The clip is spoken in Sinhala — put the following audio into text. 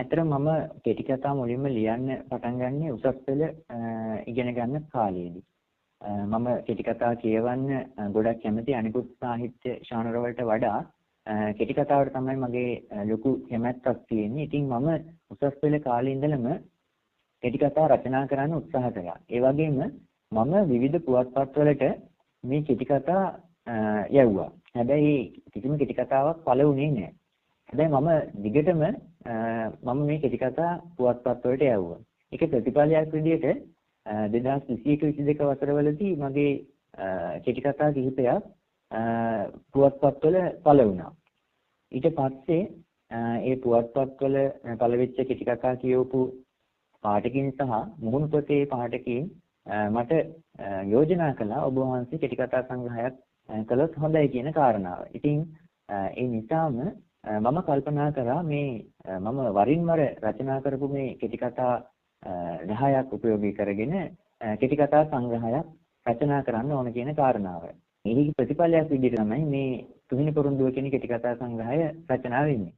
ඇත්තටම මම කෙටි කතා මුලින්ම ලියන්න පටන් ගන්නේ උසස් පෙළ ඉගෙන ගන්න කාලේදී. මම කෙටි කතා කියවන්න ගොඩක් කැමති අනිකුත් සාහිත්‍ය ශානර වලට වඩා කෙටි කතාවට තමයි මගේ ලොකු කැමැත්තක් තියෙන්නේ. ඉතින් මම උසස් පෙළ කාලේ ඉඳලම කෙටි කතා රචනා කරන්න උත්සාහ කළා. ඒ වගේම මම විවිධ පුවත්පත්වලට මේ කෙටි කතා යවුවා. හැබැයි කිසිම කෙටි කතාවක් පළ වුණේ නැහැ. හැබැයි මම දිගටම මම මේ කෙටි කතා පුවත්පත් වලට යවුවා. ඒක ප්‍රතිඵලයක් විදිහට 2021-22 වසරවලදී මගේ කෙටි කතා කිහිපයක් පුවත්පත්වල පළ වුණා. ඊට පස්සේ ඒ පුවත්පත්වල පළ වෙච්ච කෙටි කතා කියවපු පාඨකින් සහ මුහුණු පොතේ පාඨකින් මට යෝජනා කළා ඔබ වහන්සේ කෙටි කතා සංග්‍රහයක් කළොත් හොඳයි කියන කාරණාව. ඉතින් ඒ නිසාම මම කල්පනා කරා මේ මම වරින් වර රචනා කරපු මේ කෙටි කතා 10ක් උපයෝගී කරගෙන කෙටි කතා සංග්‍රහයක් රචනා කරන්න ඕන කියන කාරණාව. මේකේ ප්‍රතිඵලයක් විදිහට තමයි මේ තුහින පොරොන්දුව කියන කෙටි කතා සංග්‍රහය රචනා වෙන්නේ.